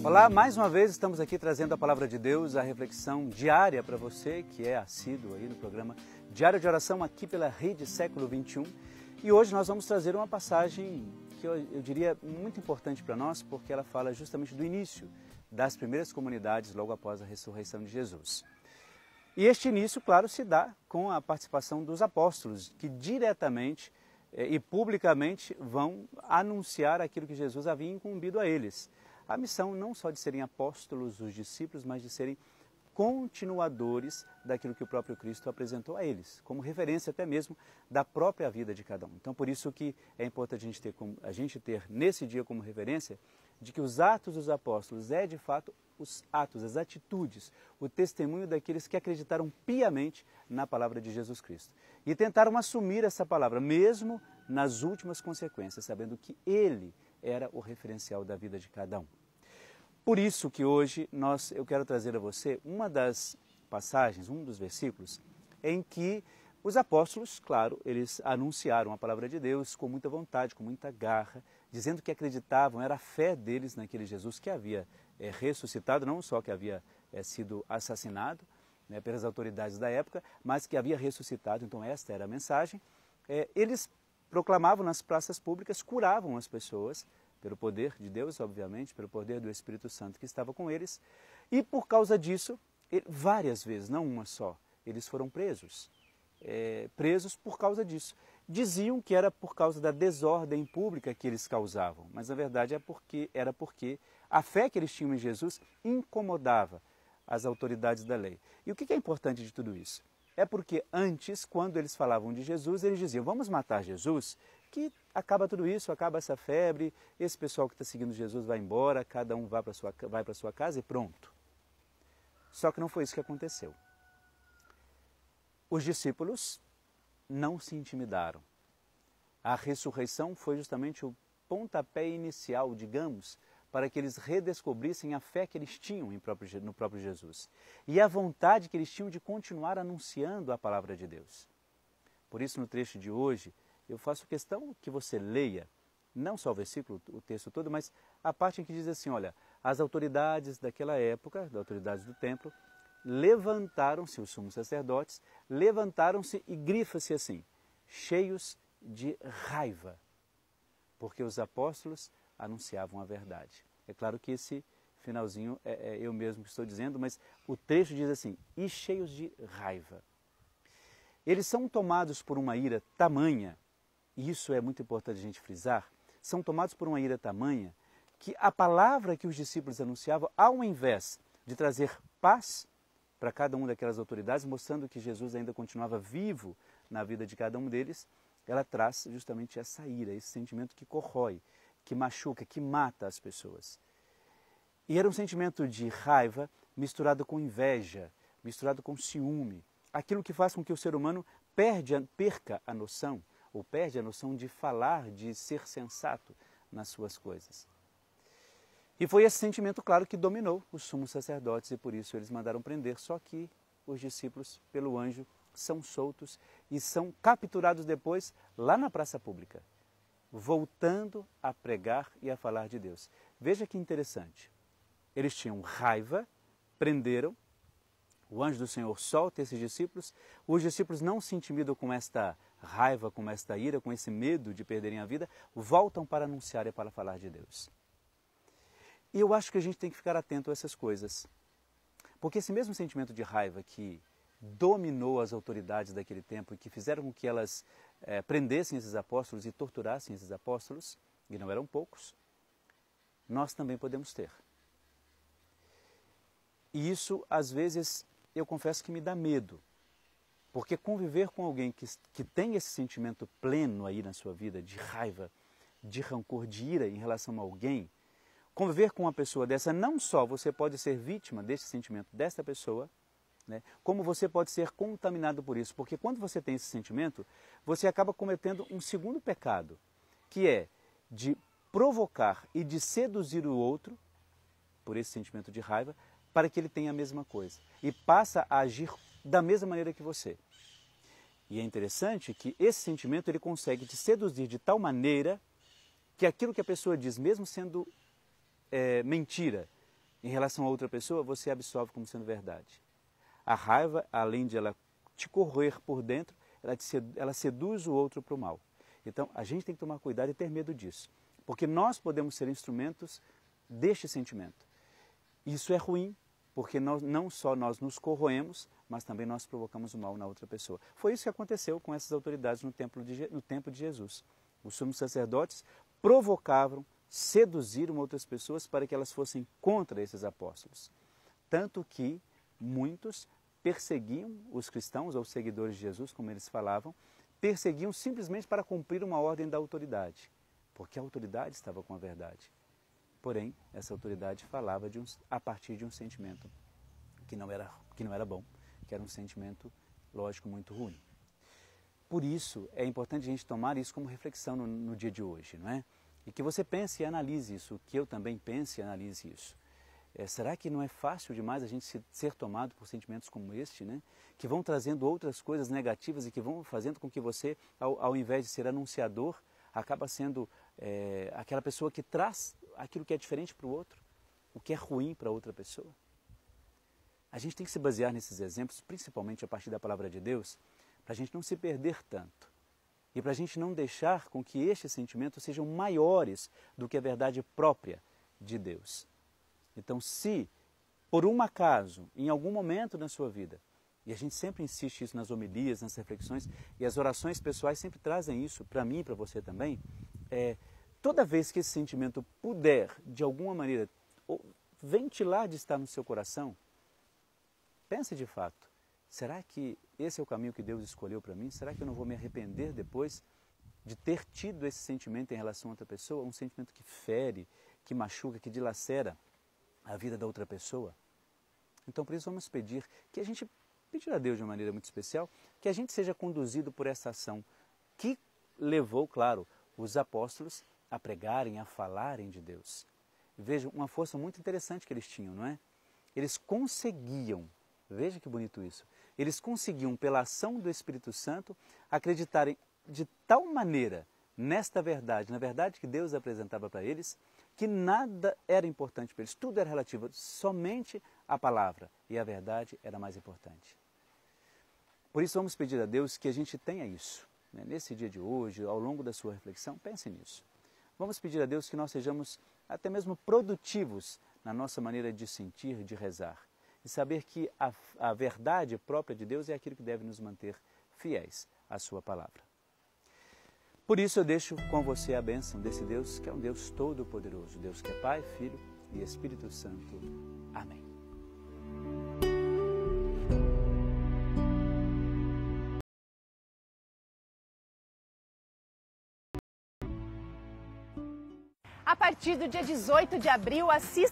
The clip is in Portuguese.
Olá, mais uma vez estamos aqui trazendo a Palavra de Deus, a reflexão diária para você que é assíduo aí no programa Diário de Oração aqui pela Rede Século XXI. E hoje nós vamos trazer uma passagem que eu diria muito importante para nós, porque ela fala justamente do início das primeiras comunidades logo após a ressurreição de Jesus. E este início, claro, se dá com a participação dos apóstolos, que diretamente e publicamente vão anunciar aquilo que Jesus havia incumbido a eles. A missão não só de serem apóstolos, os discípulos, mas de serem continuadores daquilo que o próprio Cristo apresentou a eles, como referência até mesmo da própria vida de cada um. Então, por isso que é importante a gente ter nesse dia como referência de que os atos dos apóstolos é de fato os atos, as atitudes, o testemunho daqueles que acreditaram piamente na palavra de Jesus Cristo. E tentaram assumir essa palavra, mesmo nas últimas consequências, sabendo que Ele era o referencial da vida de cada um. Por isso que hoje eu quero trazer a você uma das passagens, um dos versículos, em que os apóstolos, claro, eles anunciaram a palavra de Deus com muita vontade, com muita garra, dizendo que acreditavam, era a fé deles naquele Jesus que havia ressuscitado, não só que havia sido assassinado pelas autoridades da época, mas que havia ressuscitado, então esta era a mensagem. Eles proclamavam nas praças públicas, curavam as pessoas, pelo poder de Deus, obviamente, pelo poder do Espírito Santo que estava com eles. E por causa disso, várias vezes, não uma só, eles foram presos. Presos por causa disso. Diziam que era por causa da desordem pública que eles causavam, mas na verdade era porque a fé que eles tinham em Jesus incomodava as autoridades da lei. E o que é importante de tudo isso? É porque antes, quando eles falavam de Jesus, eles diziam, vamos matar Jesus, que acaba tudo isso, acaba essa febre, esse pessoal que está seguindo Jesus vai embora, cada um vai para sua casa e pronto. Só que não foi isso que aconteceu. Os discípulos não se intimidaram. A ressurreição foi justamente o pontapé inicial, digamos, para que eles redescobrissem a fé que eles tinham no próprio Jesus e a vontade que eles tinham de continuar anunciando a palavra de Deus. Por isso, no trecho de hoje, eu faço questão que você leia, não só o versículo, o texto todo, mas a parte em que diz assim, olha, as autoridades daquela época, as autoridades do templo, levantaram-se, os sumos sacerdotes, levantaram-se e grifa-se assim, cheios de raiva, porque os apóstolos anunciavam a verdade. É claro que esse finalzinho é eu mesmo que estou dizendo, mas o texto diz assim, e cheios de raiva. Eles são tomados por uma ira tamanha, e isso é muito importante a gente frisar, são tomados por uma ira tamanha que a palavra que os discípulos anunciavam, ao invés de trazer paz para cada uma daquelas autoridades, mostrando que Jesus ainda continuava vivo na vida de cada um deles, ela traz justamente essa ira, esse sentimento que corrói, que machuca, que mata as pessoas. E era um sentimento de raiva misturado com inveja, misturado com ciúme, aquilo que faz com que o ser humano perca a noção, ou perde a noção de falar, de ser sensato nas suas coisas. E foi esse sentimento, claro, que dominou os sumos sacerdotes e por isso eles mandaram prender. Só que os discípulos, pelo anjo, são soltos e são capturados depois lá na praça pública, voltando a pregar e a falar de Deus. Veja que interessante. Eles tinham raiva, prenderam, o anjo do Senhor solta esses discípulos, os discípulos não se intimidam com esta raiva, com esta ira, com esse medo de perderem a vida, voltam para anunciar e para falar de Deus. E eu acho que a gente tem que ficar atento a essas coisas. Porque esse mesmo sentimento de raiva que dominou as autoridades daquele tempo e que fizeram com que elas prendessem esses apóstolos e torturassem esses apóstolos, e não eram poucos, nós também podemos ter. E isso, às vezes, eu confesso que me dá medo. Porque conviver com alguém que tem esse sentimento pleno aí na sua vida, de raiva, de rancor, de ira em relação a alguém, conviver com uma pessoa dessa, não só você pode ser vítima desse sentimento desta pessoa, né, como você pode ser contaminado por isso. Porque quando você tem esse sentimento, você acaba cometendo um segundo pecado, que é de provocar e de seduzir o outro, por esse sentimento de raiva, para que ele tenha a mesma coisa. E passa a agir da mesma maneira que você. E é interessante que esse sentimento ele consegue te seduzir de tal maneira que aquilo que a pessoa diz, mesmo sendo mentira em relação a outra pessoa, você absorve como sendo verdade. A raiva, além de ela te corroer por dentro, ela seduz o outro para o mal. Então, a gente tem que tomar cuidado e ter medo disso, porque nós podemos ser instrumentos deste sentimento. Isso é ruim, porque não só nós nos corroemos, mas também nós provocamos o mal na outra pessoa. Foi isso que aconteceu com essas autoridades no tempo de Jesus. Os sumos sacerdotes provocavam, seduziram outras pessoas para que elas fossem contra esses apóstolos. Tanto que muitos perseguiam os cristãos ou seguidores de Jesus, como eles falavam, perseguiam simplesmente para cumprir uma ordem da autoridade, porque a autoridade estava com a verdade. Porém, essa autoridade falava a partir de um sentimento que não era bom, que era um sentimento, lógico, muito ruim. Por isso, é importante a gente tomar isso como reflexão no dia de hoje, não é? E que você pense e analise isso, que eu também pense e analise isso. Será que não é fácil demais a gente ser tomado por sentimentos como este, né? Que vão trazendo outras coisas negativas e que vão fazendo com que você, ao invés de ser anunciador, acaba sendo aquela pessoa que traz aquilo que é diferente para o outro, o que é ruim para outra pessoa? A gente tem que se basear nesses exemplos, principalmente a partir da palavra de Deus, para a gente não se perder tanto. E para a gente não deixar com que estes sentimentos sejam maiores do que a verdade própria de Deus. Então, se por um acaso, em algum momento na sua vida, e a gente sempre insiste isso nas homilias, nas reflexões, e as orações pessoais sempre trazem isso para mim e para você também, toda vez que esse sentimento puder, de alguma maneira, ventilar de estar no seu coração, pense de fato, será que esse é o caminho que Deus escolheu para mim? Será que eu não vou me arrepender depois de ter tido esse sentimento em relação a outra pessoa? Um sentimento que fere, que machuca, que dilacera a vida da outra pessoa? Então, por isso, vamos pedir a Deus de uma maneira muito especial, que a gente seja conduzido por essa ação que levou, claro, os apóstolos a pregarem, a falarem de Deus. Vejam, uma força muito interessante que eles tinham, não é? Eles conseguiam, veja que bonito isso, eles conseguiam, pela ação do Espírito Santo, acreditarem de tal maneira nesta verdade, na verdade que Deus apresentava para eles, que nada era importante para eles, tudo era relativo, somente a palavra e a verdade era mais importante. Por isso vamos pedir a Deus que a gente tenha isso, né? Nesse dia de hoje, ao longo da sua reflexão, pense nisso. Vamos pedir a Deus que nós sejamos até mesmo produtivos na nossa maneira de sentir, de rezar. E saber que a verdade própria de Deus é aquilo que deve nos manter fiéis à sua palavra. Por isso eu deixo com você a bênção desse Deus, que é um Deus todo-poderoso, Deus que é Pai, Filho e Espírito Santo. Amém. A partir do dia 18 de abril, assista